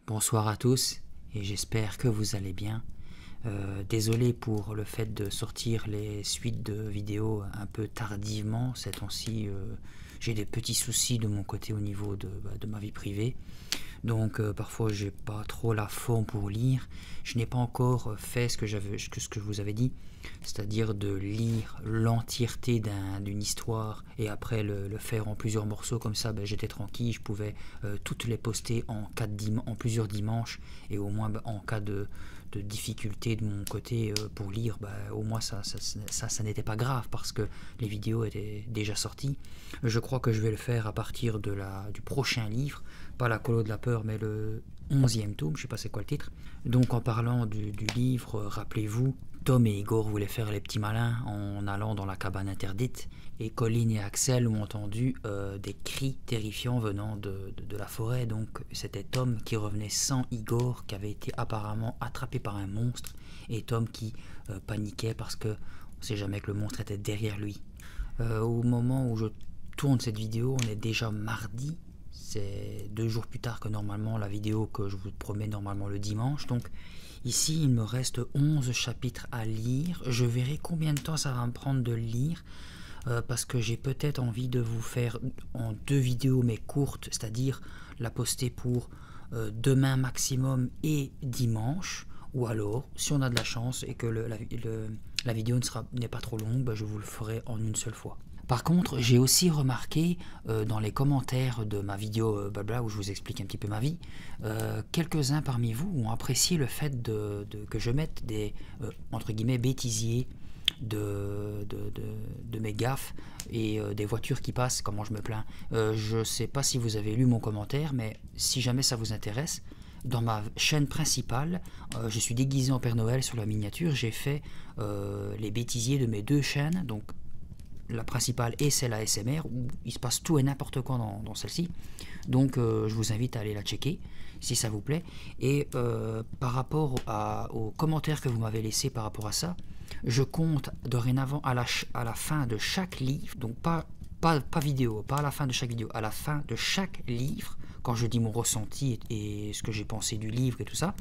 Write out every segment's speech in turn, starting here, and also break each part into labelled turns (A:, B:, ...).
A: Bonsoir à tous et j'espère que vous allez bien. Désolé pour le fait de sortir les suites de vidéos un peu tardivement. Ces temps-ci, j'ai des petits soucis de mon côté au niveau de ma vie privée. Donc parfois j'ai pas trop la forme pour lire. Je n'ai pas encore fait ce que je vous avais dit, c'est-à-dire de lire l'entièreté d'une histoire et après le faire en plusieurs morceaux. Comme ça j'étais tranquille, je pouvais toutes les poster en plusieurs dimanches, et au moins en cas de difficulté de mon côté pour lire, au moins ça n'était pas grave parce que les vidéos étaient déjà sorties. Je crois que je vais le faire à partir du prochain livre, pas la colo de la peur mais le 11e tome, je sais pas c'est quoi le titre. Donc en parlant du livre, rappelez-vous, Tom et Igor voulaient faire les petits malins en allant dans la cabane interdite, et Colin et Axel ont entendu des cris terrifiants venant de la forêt. Donc c'était Tom qui revenait sans Igor, qui avait été apparemment attrapé par un monstre, et Tom qui paniquait parce que on sait jamais que le monstre était derrière lui. Au moment où je tourne cette vidéo, on est déjà mardi. C'est 2 jours plus tard que normalement la vidéo que je vous promets normalement le dimanche. Donc ici il me reste 11 chapitres à lire. Je verrai combien de temps ça va me prendre de lire, parce que j'ai peut-être envie de vous faire en 2 vidéos mais courtes, c'est-à-dire la poster pour demain maximum et dimanche. Ou alors, si on a de la chance et que la vidéo n'est pas trop longue, je vous le ferai en une seule fois. Par contre, j'ai aussi remarqué dans les commentaires de ma vidéo blabla où je vous explique un petit peu ma vie, quelques-uns parmi vous ont apprécié le fait que je mette des entre guillemets bêtisiers de mes gaffes et des voitures qui passent, comment je me plains. Je sais pas si vous avez lu mon commentaire, mais si jamais ça vous intéresse, dans ma chaîne principale, je suis déguisé en Père Noël sur la miniature. J'ai fait les bêtisiers de mes 2 chaînes, donc la principale et celle ASMR, où il se passe tout et n'importe quoi dans celle-ci. Donc je vous invite à aller la checker si ça vous plaît. Et par rapport aux commentaires que vous m'avez laissés par rapport à ça, je compte dorénavant à la fin de chaque livre, donc pas vidéo, pas à la fin de chaque vidéo, à la fin de chaque livre, quand je dis mon ressenti et ce que j'ai pensé du livre et tout ça,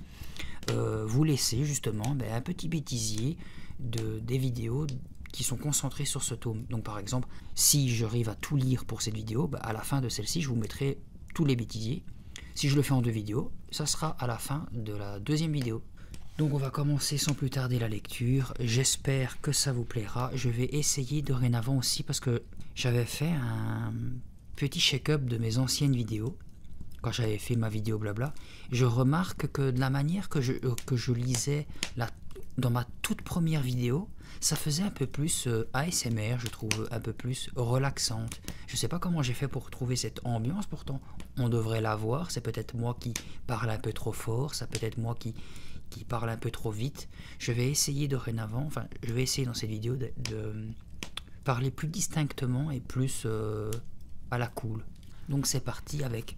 A: vous laissez justement un petit bêtisier des vidéos qui sont concentrés sur ce tome. Donc par exemple, si j'arrive à tout lire pour cette vidéo, à la fin de celle-ci, je vous mettrai tous les bêtisiers. Si je le fais en 2 vidéos, ça sera à la fin de la 2e vidéo. Donc on va commencer sans plus tarder la lecture. J'espère que ça vous plaira. Je vais essayer dorénavant aussi, parce que j'avais fait un petit check-up de mes anciennes vidéos, quand j'avais fait ma vidéo blabla. Je remarque que de la manière que je lisais dans ma toute première vidéo, ça faisait un peu plus ASMR, je trouve, un peu plus relaxante. Je sais pas comment j'ai fait pour trouver cette ambiance, pourtant on devrait la voir. C'est peut-être moi qui parle un peu trop fort, c'est peut-être moi qui parle un peu trop vite. Je vais essayer dorénavant, enfin je vais essayer dans cette vidéo de parler plus distinctement et plus à la cool. Donc c'est parti avec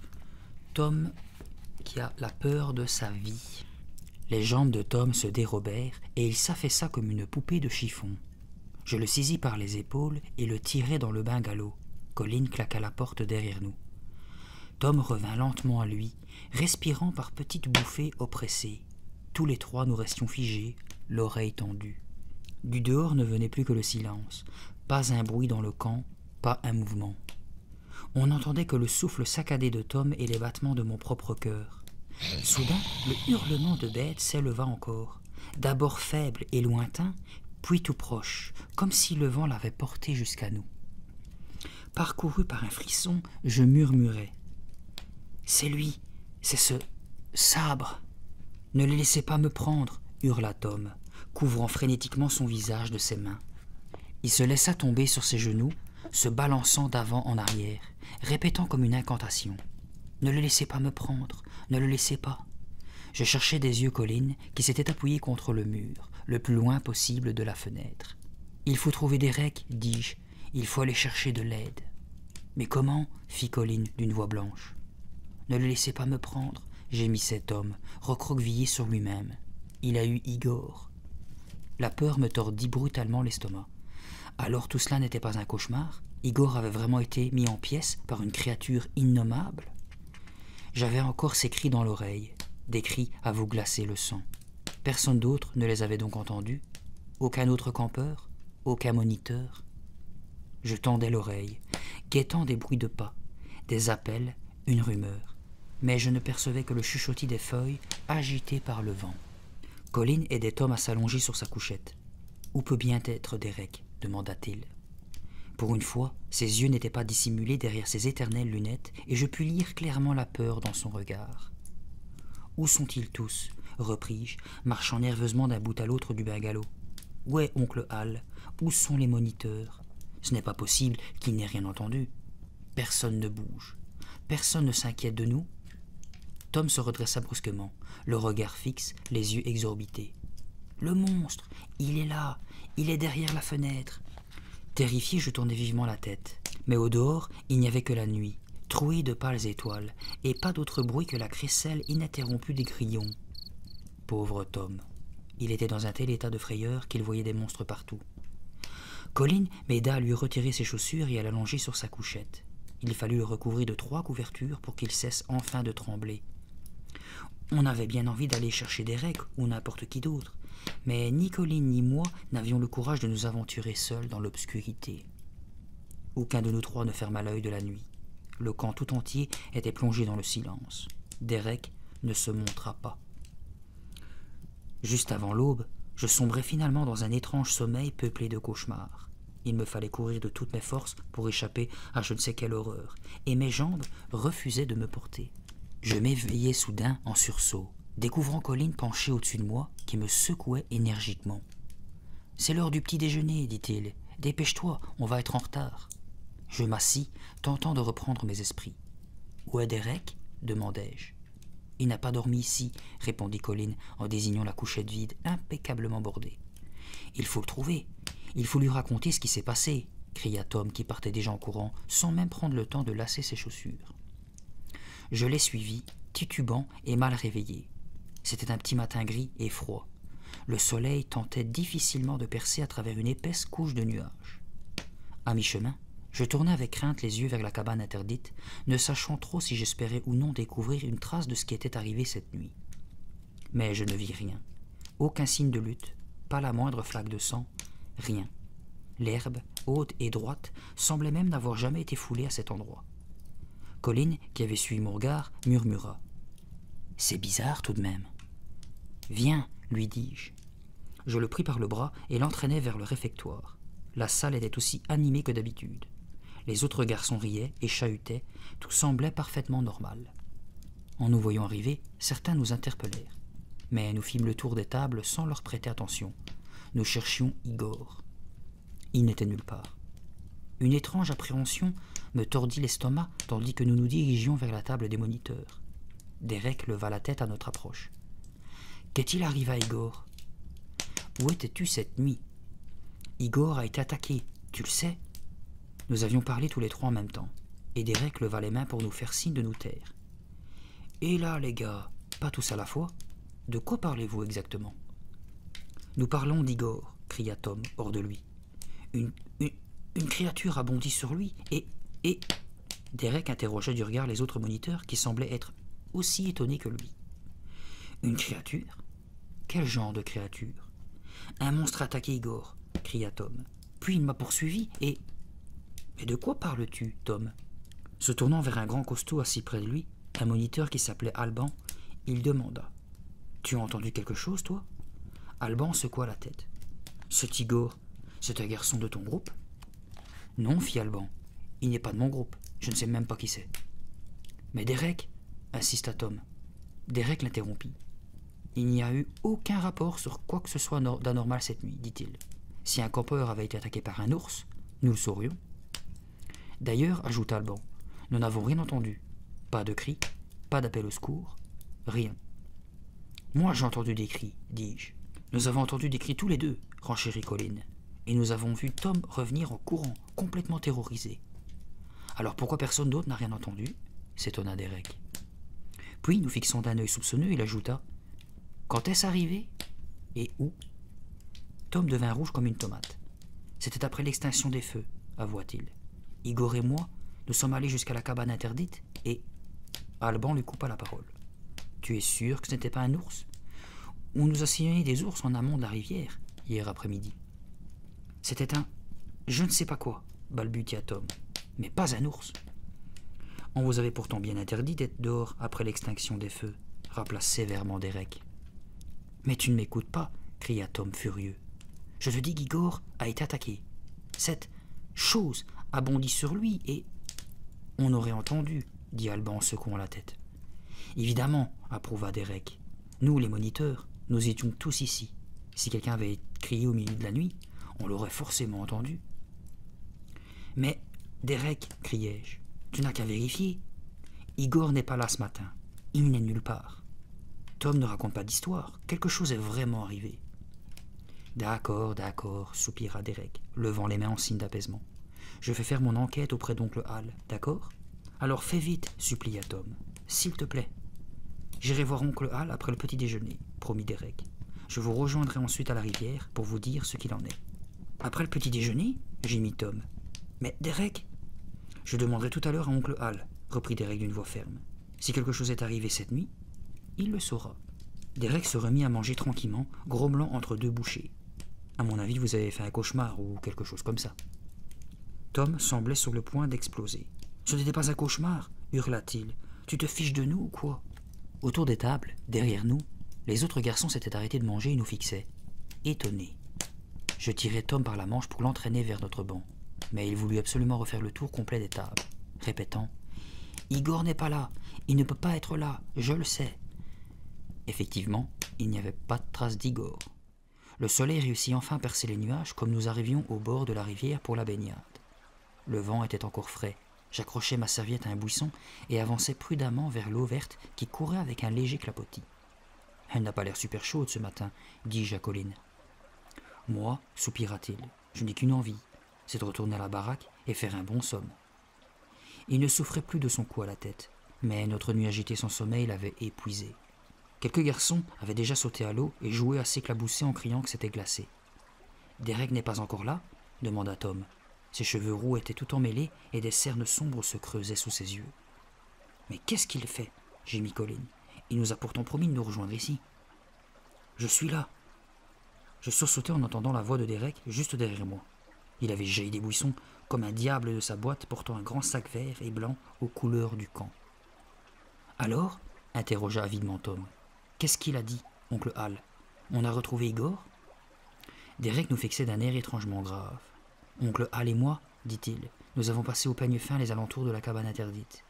A: Tom qui a la peur de sa vie. Les jambes de Tom se dérobèrent et il s'affaissa comme une poupée de chiffon. Je le saisis par les épaules et le tirai dans le bungalow. Colin claqua la porte derrière nous. Tom revint lentement à lui, respirant par petites bouffées oppressées. Tous les 3 nous restions figés, l'oreille tendue. Du dehors ne venait plus que le silence. Pas un bruit dans le camp, pas un mouvement. On n'entendait que le souffle saccadé de Tom et les battements de mon propre cœur. Soudain, le hurlement de bête s'éleva encore, d'abord faible et lointain, puis tout proche, comme si le vent l'avait porté jusqu'à nous. Parcouru par un frisson, je murmurai. « C'est lui, c'est ce sabre !»« Ne le laissez pas me prendre !» hurla Tom, couvrant frénétiquement son visage de ses mains. Il se laissa tomber sur ses genoux, se balançant d'avant en arrière, répétant comme une incantation. « Ne le laissez pas me prendre, ne le laissez pas !» Je cherchais des yeux Colin, qui s'était appuyé contre le mur, le plus loin possible de la fenêtre. « Il faut trouver des recs, dis-je, il faut aller chercher de l'aide. »« Mais comment ?» fit Colin d'une voix blanche. « Ne le laissez pas me prendre, » gémissait Tom, recroquevillé sur lui-même. Il a eu Igor. La peur me tordit brutalement l'estomac. Alors tout cela n'était pas un cauchemar? Igor avait vraiment été mis en pièces par une créature innommable? J'avais encore ses cris dans l'oreille. Des cris à vous glacer le sang. Personne d'autre ne les avait donc entendus? Aucun autre campeur? Aucun moniteur? Je tendais l'oreille, guettant des bruits de pas, des appels, une rumeur. Mais je ne percevais que le chuchotis des feuilles agitées par le vent. Colin aidait Tom à s'allonger sur sa couchette. « Où peut bien être Derek ?» demanda-t-il. Pour une fois, ses yeux n'étaient pas dissimulés derrière ses éternelles lunettes et je pus lire clairement la peur dans son regard. « Où sont-ils tous ?» repris-je, marchant nerveusement d'un bout à l'autre du bungalow. « Où est oncle Hal? Où sont les moniteurs? Ce n'est pas possible qu'ils n'aient rien entendu. Personne ne bouge. Personne ne s'inquiète de nous. » Tom se redressa brusquement, le regard fixe, les yeux exorbités. « Le monstre! Il est là! Il est derrière la fenêtre !» Terrifié, je tournai vivement la tête. Mais au dehors, il n'y avait que la nuit, trouée de pâles étoiles, et pas d'autre bruit que la crécelle ininterrompue des grillons. Pauvre Tom. Il était dans un tel état de frayeur qu'il voyait des monstres partout. Colin m'aida à lui retirer ses chaussures et à l'allonger sur sa couchette. Il fallut le recouvrir de 3 couvertures pour qu'il cesse enfin de trembler. On avait bien envie d'aller chercher Derek ou n'importe qui d'autre, mais ni Colin ni moi n'avions le courage de nous aventurer seuls dans l'obscurité. Aucun de nous 3 ne ferma l'œil de la nuit. Le camp tout entier était plongé dans le silence. Derek ne se montra pas. Juste avant l'aube, je sombrai finalement dans un étrange sommeil peuplé de cauchemars. Il me fallait courir de toutes mes forces pour échapper à je ne sais quelle horreur, et mes jambes refusaient de me porter. Je m'éveillai soudain en sursaut, découvrant Colin penché au-dessus de moi, qui me secouait énergiquement. « C'est l'heure du petit déjeuner, dit-il. Dépêche-toi, on va être en retard. » Je m'assis, tentant de reprendre mes esprits. « Où est Derek ?» demandai-je. « Il n'a pas dormi ici, » répondit Colin en désignant la couchette vide, impeccablement bordée. « Il faut le trouver. Il faut lui raconter ce qui s'est passé, » cria Tom qui partait déjà en courant, sans même prendre le temps de lasser ses chaussures. Je l'ai suivi, titubant et mal réveillé. C'était un petit matin gris et froid. Le soleil tentait difficilement de percer à travers une épaisse couche de nuages. À mi-chemin, je tournai avec crainte les yeux vers la cabane interdite, ne sachant trop si j'espérais ou non découvrir une trace de ce qui était arrivé cette nuit. Mais je ne vis rien. Aucun signe de lutte, pas la moindre flaque de sang, rien. L'herbe, haute et droite, semblait même n'avoir jamais été foulée à cet endroit. Colin, qui avait suivi mon regard, murmura. « C'est bizarre tout de même. »« Viens, lui dis-je. » Je le pris par le bras et l'entraînai vers le réfectoire. La salle était aussi animée que d'habitude. Les autres garçons riaient et chahutaient, tout semblait parfaitement normal. En nous voyant arriver, certains nous interpellèrent. Mais nous fîmes le tour des tables sans leur prêter attention. Nous cherchions Igor. Il n'était nulle part. Une étrange appréhension me tordit l'estomac tandis que nous nous dirigions vers la table des moniteurs. Derek leva la tête à notre approche. « Qu'est-il arrivé à Igor ? Où étais-tu cette nuit ? Igor a été attaqué, tu le sais ?» Nous avions parlé tous les 3 en même temps, et Derek leva les mains pour nous faire signe de nous taire. « Et là, les gars, pas tous à la fois ? De quoi parlez-vous exactement ?»« Nous parlons d'Igor, » cria Tom, hors de lui. Une créature a bondi sur lui et... Derek interrogea du regard les autres moniteurs qui semblaient être aussi étonnés que lui. « Une créature ? Quel genre de créature ? » « Un monstre a attaqué Igor, » cria Tom. « Puis il m'a poursuivi et... »« Mais de quoi parles-tu, Tom ?» Se tournant vers un grand costaud assis près de lui, un moniteur qui s'appelait Alban, il demanda. « Tu as entendu quelque chose, toi ?» Alban secoua la tête. « Cet Igor, c'est un garçon de ton groupe ?»« Non, fit Alban. Il n'est pas de mon groupe. Je ne sais même pas qui c'est. »« Mais Derek ?» insista Tom. Derek l'interrompit. « Il n'y a eu aucun rapport sur quoi que ce soit d'anormal cette nuit, dit-il. Si un campeur avait été attaqué par un ours, nous le saurions. D'ailleurs, ajouta Alban, nous n'avons rien entendu. Pas de cris, pas d'appel au secours, rien. Moi, j'ai entendu des cris, dis-je. Nous avons entendu des cris tous les deux, renchérit Colin. Et nous avons vu Tom revenir en courant, complètement terrorisé. Alors pourquoi personne d'autre n'a rien entendu ? S'étonna Derek. Puis, nous fixant d'un œil soupçonneux, il ajouta. Quand est-ce arrivé ? Et où ? Tom devint rouge comme une tomate. C'était après l'extinction des feux, avoua-t-il. Igor et moi, nous sommes allés jusqu'à la cabane interdite et... Alban lui coupa la parole. Tu es sûr que ce n'était pas un ours? On nous a signalé des ours en amont de la rivière, hier après-midi. C'était un... je ne sais pas quoi, balbutia Tom, mais pas un ours. On vous avait pourtant bien interdit d'être dehors après l'extinction des feux, rappela sévèrement Derek. Mais tu ne m'écoutes pas, cria Tom furieux. Je te dis qu'Igor a été attaqué. Cette chose a bondi sur lui et... On aurait entendu, dit Alban en secouant la tête. Évidemment, approuva Derek. Nous, les moniteurs, nous étions tous ici. Si quelqu'un avait crié au milieu de la nuit, on l'aurait forcément entendu. Mais, Derek, criai-je, tu n'as qu'à vérifier. Igor n'est pas là ce matin. Il n'est nulle part. Tom ne raconte pas d'histoire. Quelque chose est vraiment arrivé. D'accord, soupira Derek, levant les mains en signe d'apaisement. Je vais faire mon enquête auprès d'oncle Hal, d'accord? Alors fais vite, supplia Tom. S'il te plaît. J'irai voir oncle Hal après le petit déjeuner, promit Derek. Je vous rejoindrai ensuite à la rivière pour vous dire ce qu'il en est. Après le petit déjeuner? Gémit Tom. Mais Derek? Je demanderai tout à l'heure à oncle Hal, reprit Derek d'une voix ferme. Si quelque chose est arrivé cette nuit, il le saura. Derek se remit à manger tranquillement, grommelant entre deux bouchées. À mon avis, vous avez fait un cauchemar ou quelque chose comme ça. Tom semblait sur le point d'exploser. Ce n'était pas un cauchemar, hurla-t-il. Tu te fiches de nous ou quoi? Autour des tables, derrière nous, les autres garçons s'étaient arrêtés de manger et nous fixaient, étonnés. Je tirai Tom par la manche pour l'entraîner vers notre banc, mais il voulut absolument refaire le tour complet des tables, répétant « Igor n'est pas là, il ne peut pas être là, je le sais. » Effectivement, il n'y avait pas de trace d'Igor. Le soleil réussit enfin à percer les nuages comme nous arrivions au bord de la rivière pour la baignade. Le vent était encore frais. J'accrochai ma serviette à un buisson et avançai prudemment vers l'eau verte qui courait avec un léger clapotis. « Elle n'a pas l'air super chaude ce matin, dis-je à Colin. Moi, soupira-t-il, je n'ai qu'une envie, c'est de retourner à la baraque et faire un bon somme. Il ne souffrait plus de son coup à la tête, mais notre nuit agitée sans sommeil l'avait épuisé. Quelques garçons avaient déjà sauté à l'eau et joué à s'éclabousser en criant que c'était glacé. « Derek n'est pas encore là ?» demanda Tom. Ses cheveux roux étaient tout emmêlés et des cernes sombres se creusaient sous ses yeux. « Mais qu'est-ce qu'il fait ?» gémit Colin. « Il nous a pourtant promis de nous rejoindre ici. »« Je suis là !» Je sursautai en entendant la voix de Derek juste derrière moi. Il avait jailli des buissons comme un diable de sa boîte portant un grand sac vert et blanc aux couleurs du camp. « Alors ?» interrogea avidement Tom. « Qu'est-ce qu'il a dit, oncle Hal? On a retrouvé Igor ?» Derek nous fixait d'un air étrangement grave. « Oncle Hal et moi, dit-il, nous avons passé au peigne fin les alentours de la cabane interdite.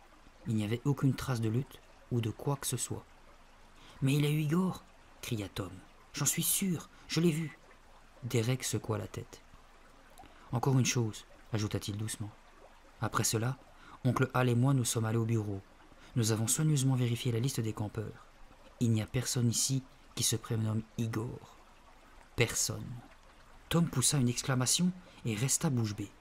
A: Il n'y avait aucune trace de lutte ou de quoi que ce soit. »« Mais il a eu Igor !» cria Tom. « J'en suis sûr, je l'ai vu. » Derek secoua la tête. « Encore une chose, ajouta-t-il doucement. Après cela, oncle Hal et moi nous sommes allés au bureau. Nous avons soigneusement vérifié la liste des campeurs. Il n'y a personne ici qui se prénomme Igor. Personne. » Tom poussa une exclamation et resta bouche bée.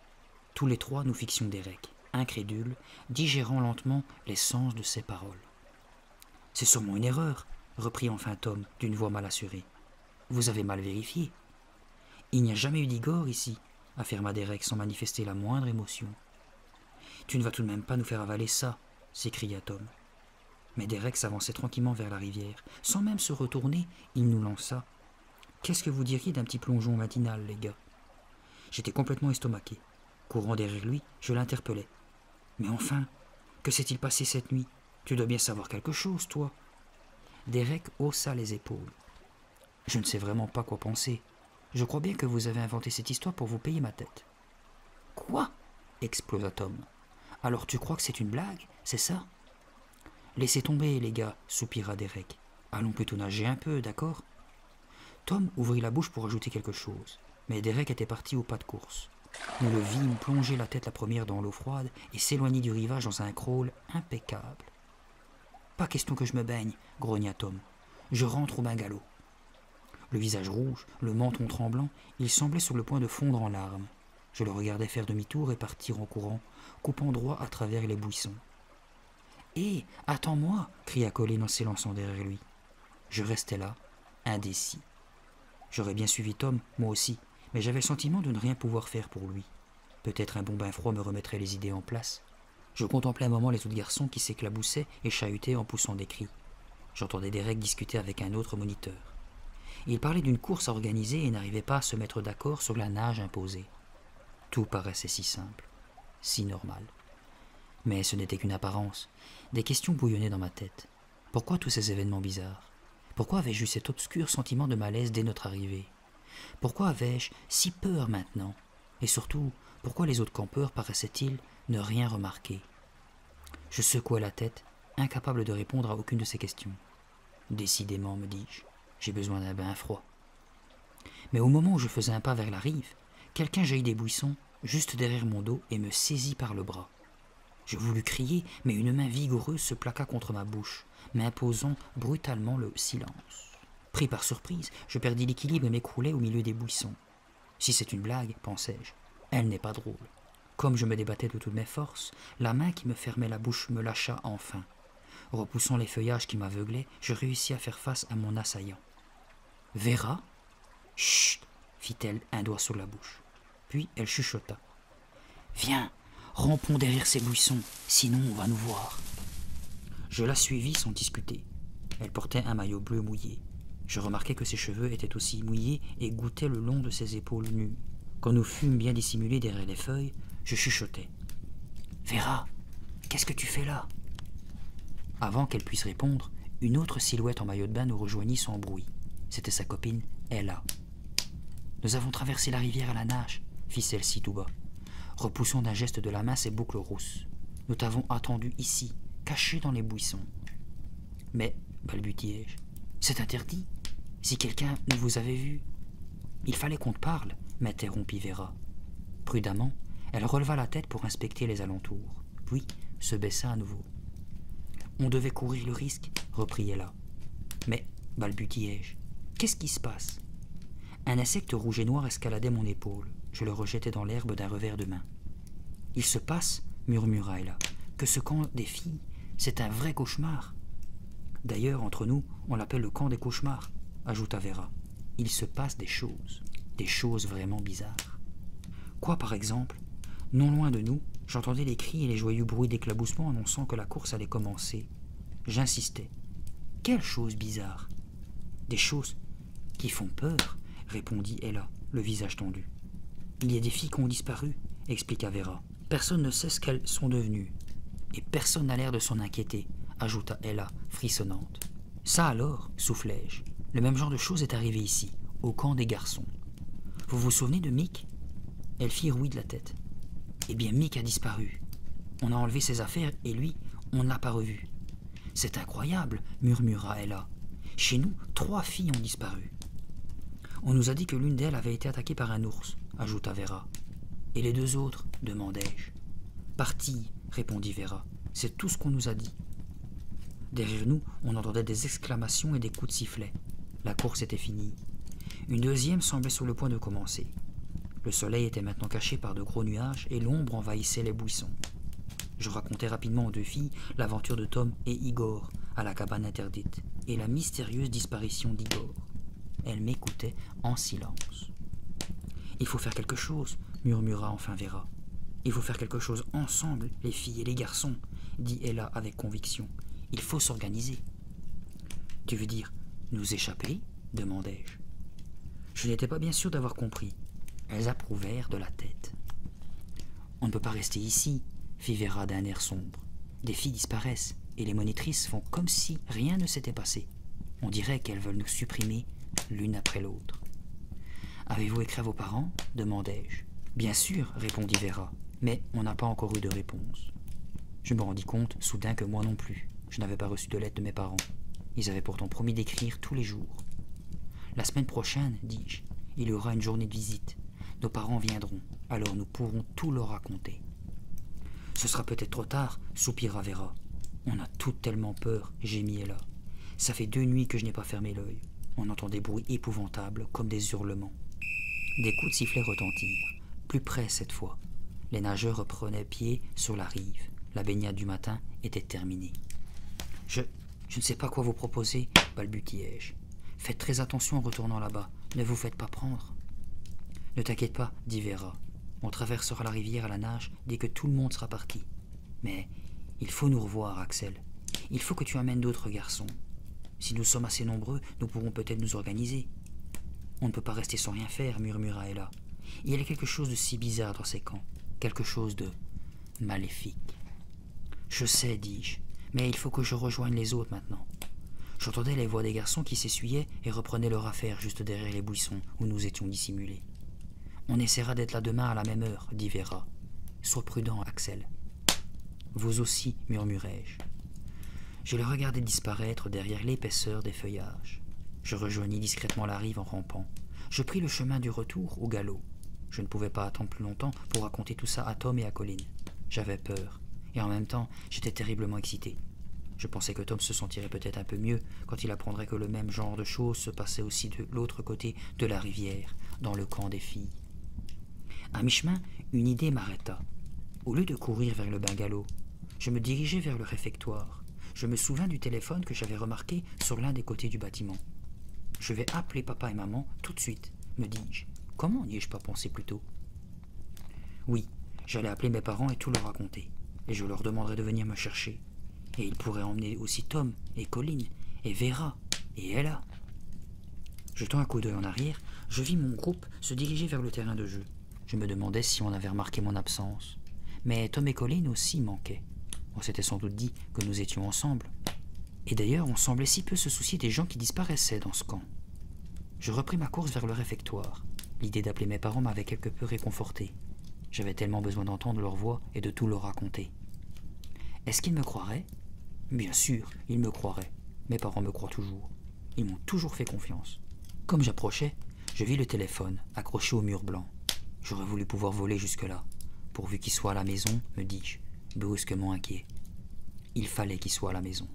A: Tous les trois nous fixions Derek, incrédules, digérant lentement les sens de ses paroles. « C'est sûrement une erreur, » reprit enfin Tom d'une voix mal assurée. « Vous avez mal vérifié. »« Il n'y a jamais eu d'Igor ici, » affirma Derek sans manifester la moindre émotion. « Tu ne vas tout de même pas nous faire avaler ça, » s'écria Tom. Mais Derek s'avançait tranquillement vers la rivière. Sans même se retourner, il nous lança. « Qu'est-ce que vous diriez d'un petit plongeon matinal, les gars ?» J'étais complètement estomaqué. Courant derrière lui, je l'interpellai. « Mais enfin, que s'est-il passé cette nuit? Tu dois bien savoir quelque chose, toi. » Derek haussa les épaules. « Je ne sais vraiment pas quoi penser. Je crois bien que vous avez inventé cette histoire pour vous payer ma tête. »« Quoi ?» explosa Tom. « Alors tu crois que c'est une blague, c'est ça ?»« Laissez tomber, les gars, soupira Derek. Allons plutôt nager un peu, d'accord ?» Tom ouvrit la bouche pour ajouter quelque chose, mais Derek était parti au pas de course. Nous le vîmes plonger la tête la première dans l'eau froide et s'éloigner du rivage dans un crawl impeccable. « Pas question que je me baigne, grogna Tom. Je rentre au bungalow. » Le visage rouge, le menton tremblant, il semblait sur le point de fondre en larmes. Je le regardais faire demi-tour et partir en courant, coupant droit à travers les buissons. « Hé, attends-moi » cria Colin en s'élançant derrière lui. Je restais là, indécis. J'aurais bien suivi Tom, moi aussi, mais j'avais le sentiment de ne rien pouvoir faire pour lui. Peut-être un bon bain froid me remettrait les idées en place. Je contemplais un moment les autres garçons qui s'éclaboussaient et chahutaient en poussant des cris. J'entendais Derek discuter avec un autre moniteur. Il parlait d'une course à organiser et n'arrivait pas à se mettre d'accord sur la nage imposée. Tout paraissait si simple, si normal. Mais ce n'était qu'une apparence. Des questions bouillonnaient dans ma tête. Pourquoi tous ces événements bizarres? Pourquoi avais-je eu cet obscur sentiment de malaise dès notre arrivée? Pourquoi avais-je si peur maintenant? Et surtout, pourquoi les autres campeurs paraissaient-ils ne rien remarquer? Je secouai la tête, incapable de répondre à aucune de ces questions. Décidément, me dis-je, j'ai besoin d'un bain froid. Mais au moment où je faisais un pas vers la rive, quelqu'un jaillit des buissons, juste derrière mon dos, et me saisit par le bras. Je voulus crier, mais une main vigoureuse se plaqua contre ma bouche, m'imposant brutalement le silence. Pris par surprise, je perdis l'équilibre et m'écroulai au milieu des buissons. Si c'est une blague, pensai-je, elle n'est pas drôle. Comme je me débattais de toutes mes forces, la main qui me fermait la bouche me lâcha enfin. Repoussant les feuillages qui m'aveuglaient, je réussis à faire face à mon assaillant. « Vera ?»« Chut !» fit-elle, un doigt sur la bouche. Puis elle chuchota. « Viens, rampons derrière ces buissons, sinon on va nous voir. » Je la suivis sans discuter. Elle portait un maillot bleu mouillé. Je remarquai que ses cheveux étaient aussi mouillés et gouttaient le long de ses épaules nues. Quand nous fûmes bien dissimulés derrière les feuilles, je chuchotai. « Vera, qu'est-ce que tu fais là ?» Avant qu'elle puisse répondre, une autre silhouette en maillot de bain nous rejoignit sans bruit. C'était sa copine, Ella. « Nous avons traversé la rivière à la nage, » fit celle-ci tout bas, repoussant d'un geste de la main ses boucles rousses. « Nous t'avons attendu ici, caché dans les buissons. »« Mais, balbutiai-je, c'est interdit. Si quelqu'un nous vous avait vu. »« Il fallait qu'on te parle, » m'interrompit Vera. Prudemment, elle releva la tête pour inspecter les alentours, puis se baissa à nouveau. « On devait courir le risque, » reprit Ella. « Mais, balbutiai-je, qu'est-ce qui se passe ?» Un insecte rouge et noir escaladait mon épaule. Je le rejetai dans l'herbe d'un revers de main. « Il se passe, » murmura Ella, « que ce camp des filles, c'est un vrai cauchemar. »« D'ailleurs, entre nous, on l'appelle le camp des cauchemars, » ajouta Vera. « Il se passe des choses vraiment bizarres. » Quoi, par exemple? Non loin de nous, j'entendais les cris et les joyeux bruits d'éclaboussement annonçant que la course allait commencer. J'insistais. Quelles choses bizarres? Des choses qui font peur, répondit Ella, le visage tendu. Il y a des filles qui ont disparu, expliqua Vera. Personne ne sait ce qu'elles sont devenues. Et personne n'a l'air de s'en inquiéter, ajouta Ella, frissonnante. Ça alors, soufflai-je. Le même genre de chose est arrivé ici, au camp des garçons. Vous vous souvenez de Mick? Elle fit oui de la tête. Eh bien, Mick a disparu. On a enlevé ses affaires et lui, on ne l'a pas revu. C'est incroyable, murmura Ella. Chez nous, 3 filles ont disparu. On nous a dit que l'une d'elles avait été attaquée par un ours, ajouta Vera. Et les 2 autres, demandai-je. Parties, répondit Vera. C'est tout ce qu'on nous a dit. Derrière nous, on entendait des exclamations et des coups de sifflet. La course était finie. Une deuxième semblait sur le point de commencer. Le soleil était maintenant caché par de gros nuages et l'ombre envahissait les buissons. Je racontai rapidement aux 2 filles l'aventure de Tom et Igor à la cabane interdite et la mystérieuse disparition d'Igor. Elles m'écoutaient en silence. « Il faut faire quelque chose, » murmura enfin Vera. « Il faut faire quelque chose ensemble, les filles et les garçons, » dit Ella avec conviction. « Il faut s'organiser. »« Tu veux dire nous échapper ?» demandai-je. Je n'étais pas bien sûr d'avoir compris. Elles approuvèrent de la tête. « On ne peut pas rester ici, » fit Vera d'un air sombre. « Des filles disparaissent, et les monitrices font comme si rien ne s'était passé. On dirait qu'elles veulent nous supprimer l'une après l'autre. »« Avez-vous écrit à vos parents ?» demandai-je. « Bien sûr, » répondit Vera, « mais on n'a pas encore eu de réponse. » Je me rendis compte soudain que moi non plus, je n'avais pas reçu de lettre de mes parents. Ils avaient pourtant promis d'écrire tous les jours. « La semaine prochaine, dis-je, il y aura une journée de visite. Nos parents viendront, alors nous pourrons tout leur raconter. »« Ce sera peut-être trop tard, » soupira Vera. « On a toutes tellement peur, » gémit Ella. « Ça fait 2 nuits que je n'ai pas fermé l'œil. On entend des bruits épouvantables, comme des hurlements. » Des coups de sifflet retentirent, plus près cette fois. Les nageurs reprenaient pied sur la rive. La baignade du matin était terminée. « Je ne sais pas quoi vous proposer, » balbutiai-je. « Faites très attention en retournant là-bas. Ne vous faites pas prendre. »« Ne t'inquiète pas, » dit Vera. « On traversera la rivière à la nage dès que tout le monde sera parti. Mais il faut nous revoir, Axel. Il faut que tu amènes d'autres garçons. » Si nous sommes assez nombreux, nous pourrons peut-être nous organiser. On ne peut pas rester sans rien faire, murmura Ella. Il y a quelque chose de si bizarre dans ces camps, quelque chose de maléfique. Je sais, dis-je, mais il faut que je rejoigne les autres maintenant. J'entendais les voix des garçons qui s'essuyaient et reprenaient leur affaire juste derrière les buissons où nous étions dissimulés. On essaiera d'être là demain à la même heure, dit Vera. Sois prudent, Axel. Vous aussi, murmurai-je. Je le regardai disparaître derrière l'épaisseur des feuillages. Je rejoignis discrètement la rive en rampant. Je pris le chemin du retour au galop. Je ne pouvais pas attendre plus longtemps pour raconter tout ça à Tom et à Colin. J'avais peur, et en même temps, j'étais terriblement excité. Je pensais que Tom se sentirait peut-être un peu mieux quand il apprendrait que le même genre de choses se passait aussi de l'autre côté de la rivière, dans le camp des filles. À mi-chemin, une idée m'arrêta. Au lieu de courir vers le bungalow, je me dirigeai vers le réfectoire. Je me souvins du téléphone que j'avais remarqué sur l'un des côtés du bâtiment. Je vais appeler papa et maman tout de suite, me dis-je. Comment n'y ai-je pas pensé plus tôt? Oui, j'allais appeler mes parents et tout leur raconter, et je leur demanderais de venir me chercher. Et ils pourraient emmener aussi Tom, et Colin, et Vera, et Ella. Jetant un coup d'œil en arrière, je vis mon groupe se diriger vers le terrain de jeu. Je me demandais si on avait remarqué mon absence. Mais Tom et Colin aussi manquaient. On s'était sans doute dit que nous étions ensemble. Et d'ailleurs, on semblait si peu se soucier des gens qui disparaissaient dans ce camp. Je repris ma course vers le réfectoire. L'idée d'appeler mes parents m'avait quelque peu réconforté. J'avais tellement besoin d'entendre leur voix et de tout leur raconter. Est-ce qu'ils me croiraient? Bien sûr, ils me croiraient. Mes parents me croient toujours. Ils m'ont toujours fait confiance. Comme j'approchais, je vis le téléphone accroché au mur blanc. J'aurais voulu pouvoir voler jusque-là, pourvu qu'il soit à la maison, me dis-je, brusquement inquiet. Il fallait qu'il soit à la maison.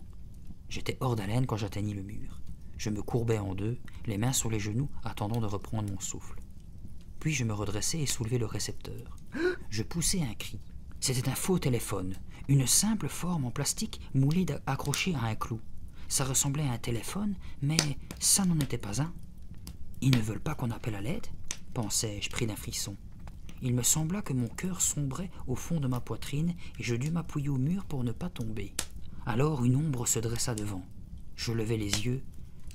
A: J'étais hors d'haleine quand j'atteignis le mur. Je me courbais en deux, les mains sur les genoux, attendant de reprendre mon souffle. Puis je me redressai et soulevai le récepteur. Je poussai un cri. C'était un faux téléphone, une simple forme en plastique moulée accrochée à un clou. Ça ressemblait à un téléphone, mais ça n'en était pas un. Ils ne veulent pas qu'on appelle à l'aide, pensai-je, pris d'un frisson. Il me sembla que mon cœur sombrait au fond de ma poitrine et je dus m'appuyer au mur pour ne pas tomber. Alors une ombre se dressa devant. Je levai les yeux.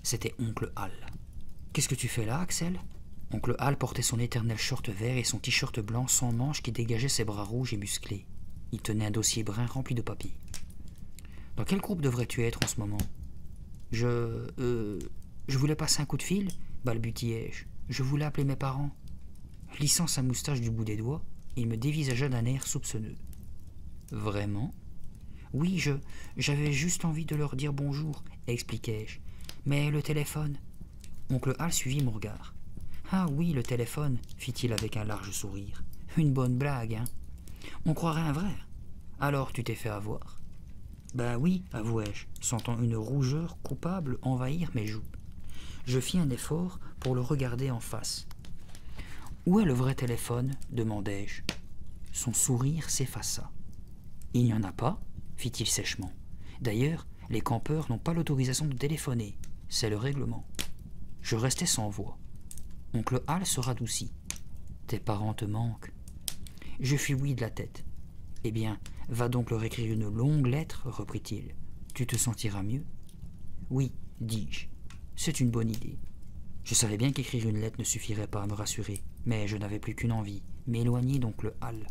A: C'était oncle Al. « Qu'est-ce que tu fais là, Axel ?» Oncle Al portait son éternel short vert et son t-shirt blanc sans manches qui dégageait ses bras rouges et musclés. Il tenait un dossier brun rempli de papiers. « Dans quel groupe devrais-tu être en ce moment ?»« Je voulais passer un coup de fil, balbutiai-je. Je voulais appeler mes parents. » Lissant sa moustache du bout des doigts, il me dévisagea d'un air soupçonneux. « Vraiment ?»« Oui, j'avais juste envie de leur dire bonjour, expliquai-je. Mais le téléphone... » Oncle Al suivit mon regard. « Ah oui, le téléphone, fit-il avec un large sourire. Une bonne blague, hein? On croirait un vrai. Alors tu t'es fait avoir. » Ben oui, avouai-je, sentant une rougeur coupable envahir mes joues. Je fis un effort pour le regarder en face. « Où est le vrai téléphone ?» demandai-je. Son sourire s'effaça. « Il n'y en a pas ?» fit-il sèchement. « D'ailleurs, les campeurs n'ont pas l'autorisation de téléphoner. C'est le règlement. » Je restais sans voix. Oncle Al se radoucit. « Tes parents te manquent. » Je fis oui de la tête. « Eh bien, va donc leur écrire une longue lettre, reprit-il. Tu te sentiras mieux ?»« Oui, dis-je. C'est une bonne idée. » Je savais bien qu'écrire une lettre ne suffirait pas à me rassurer, mais je n'avais plus qu'une envie, m'éloigner d'oncle Al.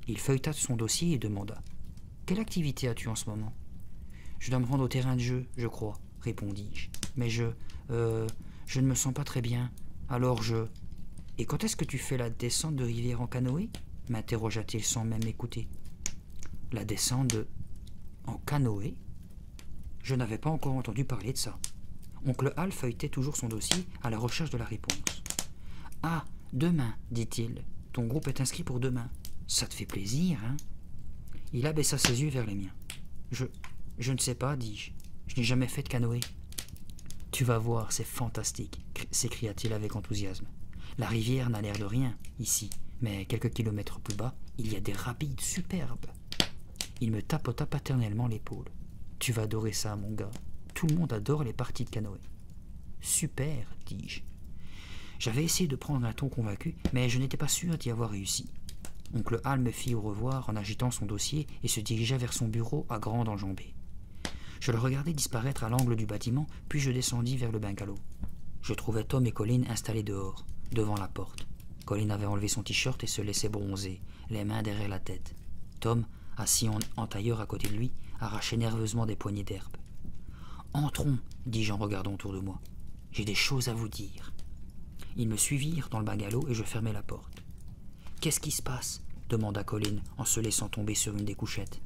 A: Il feuilleta son dossier et demanda. « Quelle activité as-tu en ce moment ?»« Je dois me rendre au terrain de jeu, je crois, répondis-je. Mais je ne me sens pas très bien, alors je... »« Et quand est-ce que tu fais la descente de rivière en canoë ?» m'interrogea-t-il sans même m'écouter. « La descente de... en canoë ?» Je n'avais pas encore entendu parler de ça. Oncle Al feuilletait toujours son dossier à la recherche de la réponse. « Ah, demain, dit-il. Ton groupe est inscrit pour demain. Ça te fait plaisir, hein ?» Il abaissa ses yeux vers les miens. « Je ne sais pas, dis-je. Je n'ai jamais fait de canoë. »« Tu vas voir, c'est fantastique, » s'écria-t-il avec enthousiasme. « La rivière n'a l'air de rien, ici, mais quelques kilomètres plus bas, il y a des rapides superbes. » Il me tapota paternellement l'épaule. « Tu vas adorer ça, mon gars. Tout le monde adore les parties de canoë. »« Super, dis-je. » J'avais essayé de prendre un ton convaincu, mais je n'étais pas sûr d'y avoir réussi. Oncle Al me fit au revoir en agitant son dossier et se dirigea vers son bureau à grandes enjambées. Je le regardais disparaître à l'angle du bâtiment, puis je descendis vers le bungalow. Je trouvais Tom et Colin installés dehors, devant la porte. Colin avait enlevé son t-shirt et se laissait bronzer, les mains derrière la tête. Tom, assis en tailleur à côté de lui, arrachait nerveusement des poignées d'herbe. « Entrons, dis-je en regardant autour de moi. J'ai des choses à vous dire. » Ils me suivirent dans le bungalow et je fermai la porte. « Qu'est-ce qui se passe ?» demanda Colin en se laissant tomber sur une des couchettes.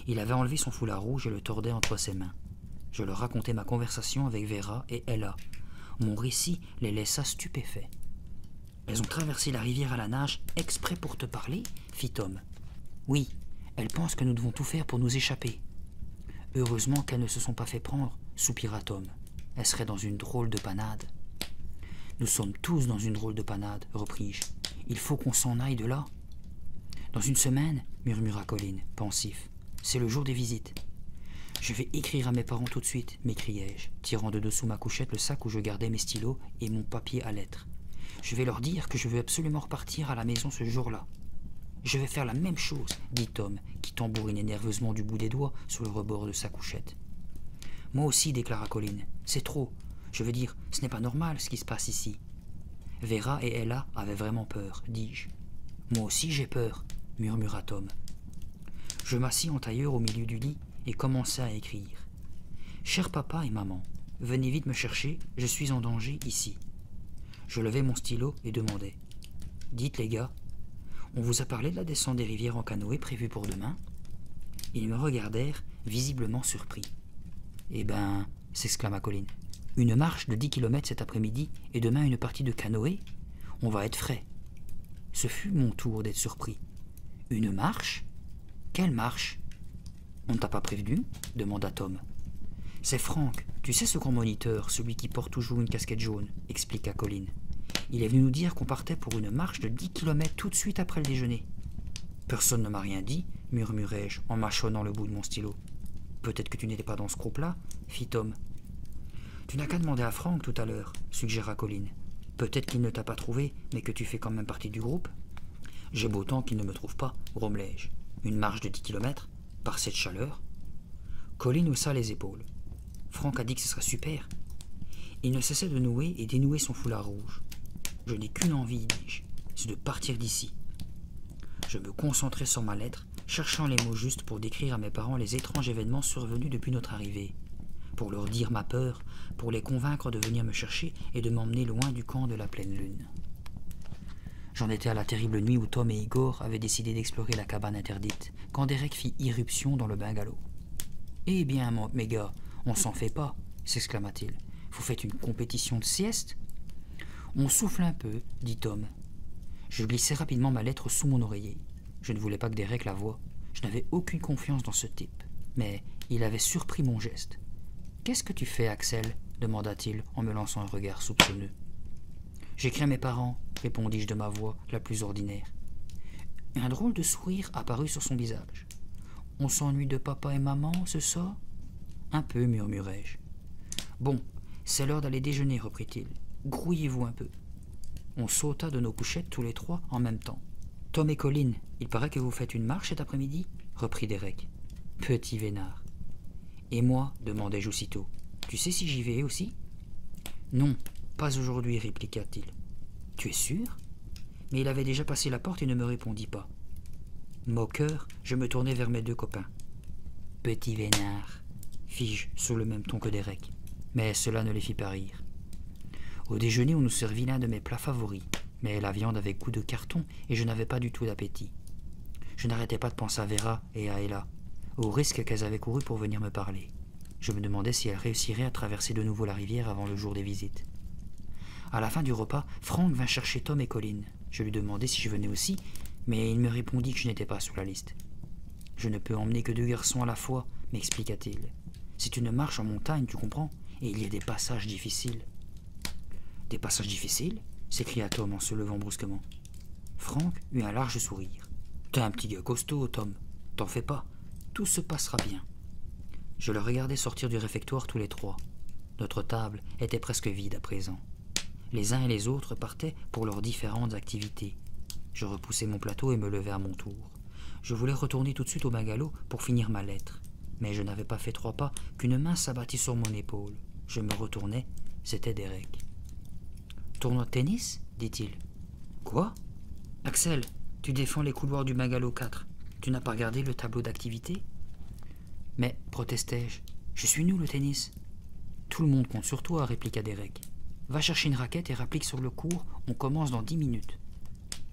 A: Il avait enlevé son foulard rouge et le tordait entre ses mains. Je leur racontai ma conversation avec Vera et Ella. Mon récit les laissa stupéfaits. « Elles ont traversé la rivière à la nage exprès pour te parler ?» fit Tom. « Oui, elles pensent que nous devons tout faire pour nous échapper. »« Heureusement qu'elles ne se sont pas fait prendre, » soupira Tom. « Elles seraient dans une drôle de panade. »« Nous sommes tous dans une drôle de panade, » repris-je. « Il faut qu'on s'en aille de là. »« Dans une semaine, » murmura Colin, pensif. « C'est le jour des visites. »« Je vais écrire à mes parents tout de suite, » m'écriai-je, tirant de dessous ma couchette le sac où je gardais mes stylos et mon papier à lettres. « Je vais leur dire que je veux absolument repartir à la maison ce jour-là. »« Je vais faire la même chose, » dit Tom, qui tambourinait nerveusement du bout des doigts sur le rebord de sa couchette. « Moi aussi, » déclara Colin. « C'est trop. Je veux dire, ce n'est pas normal ce qui se passe ici. » Vera et Ella avaient vraiment peur, dis-je. « Moi aussi j'ai peur, » murmura Tom. Je m'assis en tailleur au milieu du lit et commençai à écrire. « Cher papa et maman, venez vite me chercher, je suis en danger ici. » Je levai mon stylo et demandai. « Dites les gars, on vous a parlé de la descente des rivières en canoë prévue pour demain ?» Ils me regardèrent, visiblement surpris. « Eh ben, » s'exclama Colin, « une marche de 10 km cet après-midi et demain une partie de canoë? On va être frais. » Ce fut mon tour d'être surpris. « Une marche? Quelle marche? »« On ne t'a pas prévenu ?» demanda Tom. « C'est Franck, tu sais ce grand moniteur, celui qui porte toujours une casquette jaune, » expliqua Colin. « Il est venu nous dire qu'on partait pour une marche de 10 km tout de suite après le déjeuner. »« Personne ne m'a rien dit, » murmurai-je en mâchonnant le bout de mon stylo. « Peut-être que tu n'étais pas dans ce groupe-là, » fit Tom. « Tu n'as qu'à demander à Franck tout à l'heure, » suggéra Colin. « Peut-être qu'il ne t'a pas trouvé, mais que tu fais quand même partie du groupe. »« J'ai beau temps qu'il ne me trouve pas, » grommelai-je. « Une marche de 10 km, par cette chaleur ?» Colin haussa les épaules. Franck a dit que ce serait super. Il ne cessait de nouer et dénouer son foulard rouge. Je n'ai qu'une envie, dis-je, c'est de partir d'ici. Je me concentrai sur ma lettre, cherchant les mots justes pour décrire à mes parents les étranges événements survenus depuis notre arrivée, pour leur dire ma peur, pour les convaincre de venir me chercher et de m'emmener loin du camp de la pleine lune. J'en étais à la terrible nuit où Tom et Igor avaient décidé d'explorer la cabane interdite, quand Derek fit irruption dans le bungalow. « Eh bien, mes gars, on s'en fait pas, » s'exclama-t-il. « Vous faites une compétition de sieste ?»« On souffle un peu, » dit Tom. Je glissai rapidement ma lettre sous mon oreiller. Je ne voulais pas que Derek la voie. Je n'avais aucune confiance dans ce type. Mais il avait surpris mon geste. « Qu'est-ce que tu fais, Axel ?» demanda-t-il en me lançant un regard soupçonneux. « J'écris à mes parents, » répondis-je de ma voix la plus ordinaire. Un drôle de sourire apparut sur son visage. « On s'ennuie de papa et maman, c'est ça ?»« Un peu, murmurai-je. »« Bon, c'est l'heure d'aller déjeuner, reprit-il. Grouillez-vous un peu. » On sauta de nos couchettes tous les trois en même temps. « Tom et Colin, il paraît que vous faites une marche cet après-midi ?» reprit Derek. Petit vénard. « Et moi ?» demandai-je aussitôt. « Tu sais si j'y vais aussi ?»« Non, pas aujourd'hui, répliqua-t-il. »« Tu es sûr ?» Mais il avait déjà passé la porte et ne me répondit pas. Moqueur, je me tournai vers mes deux copains. « Petit vénard !» fis-je sur le même ton que Derek. Mais cela ne les fit pas rire. Au déjeuner, on nous servit l'un de mes plats favoris, mais la viande avait goût de carton et je n'avais pas du tout d'appétit. Je n'arrêtais pas de penser à Vera et à Ella, au risque qu'elles avaient couru pour venir me parler. Je me demandais si elles réussiraient à traverser de nouveau la rivière avant le jour des visites. À la fin du repas, Franck vint chercher Tom et Colin. Je lui demandai si je venais aussi, mais il me répondit que je n'étais pas sur la liste. « Je ne peux emmener que 2 garçons à la fois, » m'expliqua-t-il. « C'est une marche en montagne, tu comprends, et il y a des passages difficiles. »« Des passages difficiles ?» s'écria Tom en se levant brusquement. Franck eut un large sourire. « T'es un petit gars costaud, Tom. T'en fais pas. Tout se passera bien. » Je le regardais sortir du réfectoire tous les trois. Notre table était presque vide à présent. Les uns et les autres partaient pour leurs différentes activités. Je repoussai mon plateau et me levai à mon tour. Je voulais retourner tout de suite au bungalow pour finir ma lettre. Mais je n'avais pas fait 3 pas qu'une main s'abattit sur mon épaule. Je me retournai, c'était Derek. « Tournoi de tennis ?» dit-il. « Quoi ? Axel, tu défends les couloirs du bungalow 4. Tu n'as pas regardé le tableau d'activité ?»« Mais, protestai-je, je suis nul au tennis. »« Tout le monde compte sur toi, répliqua Derek. Va chercher une raquette et rapplique sur le court, on commence dans 10 minutes. »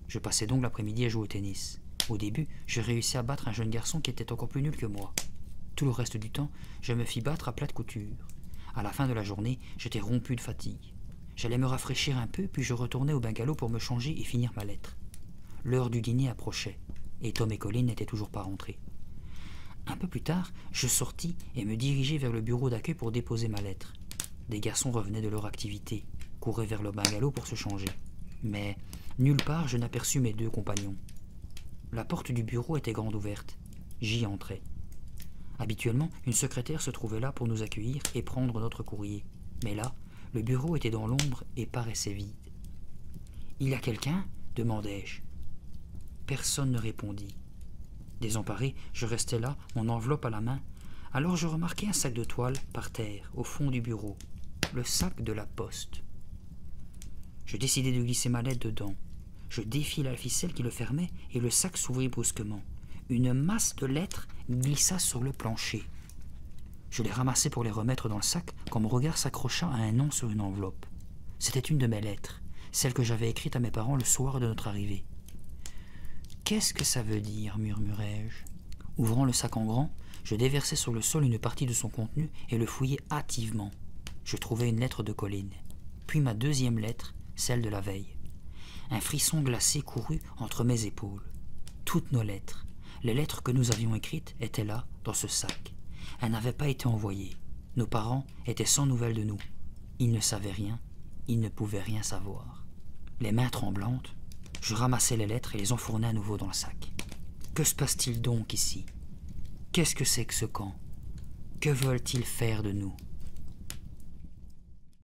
A: Je passai donc l'après-midi à jouer au tennis. Au début, je réussis à battre un jeune garçon qui était encore plus nul que moi. Tout le reste du temps, je me fis battre à plate couture. À la fin de la journée, j'étais rompu de fatigue. J'allais me rafraîchir un peu, puis je retournai au bungalow pour me changer et finir ma lettre. L'heure du dîner approchait, et Tom et Colin n'étaient toujours pas rentrés. Un peu plus tard, je sortis et me dirigeai vers le bureau d'accueil pour déposer ma lettre. Des garçons revenaient de leur activité, couraient vers le bungalow pour se changer. Mais nulle part je n'aperçus mes 2 compagnons. La porte du bureau était grande ouverte. J'y entrai. Habituellement, une secrétaire se trouvait là pour nous accueillir et prendre notre courrier. Mais là, le bureau était dans l'ombre et paraissait vide. « Il y a quelqu'un ?» demandai-je. Personne ne répondit. Désemparé, je restais là, mon enveloppe à la main. Alors je remarquai un sac de toile par terre, au fond du bureau. Le sac de la poste. Je décidai de glisser ma lettre dedans. Je défis la ficelle qui le fermait et le sac s'ouvrit brusquement. Une masse de lettres glissa sur le plancher. Je les ramassai pour les remettre dans le sac quand mon regard s'accrocha à un nom sur une enveloppe. C'était une de mes lettres, celle que j'avais écrite à mes parents le soir de notre arrivée. « Qu'est-ce que ça veut dire ?» murmurai-je. Ouvrant le sac en grand, je déversai sur le sol une partie de son contenu et le fouillai hâtivement. Je trouvai une lettre de Colin, puis ma 2e lettre, celle de la veille. Un frisson glacé courut entre mes épaules. Toutes nos lettres, les lettres que nous avions écrites, étaient là, dans ce sac. Elles n'avaient pas été envoyées. Nos parents étaient sans nouvelles de nous. Ils ne savaient rien, ils ne pouvaient rien savoir. Les mains tremblantes, je ramassai les lettres et les enfournai à nouveau dans le sac. Que se passe-t-il donc ici? Qu'est-ce que c'est que ce camp? Que veulent-ils faire de nous?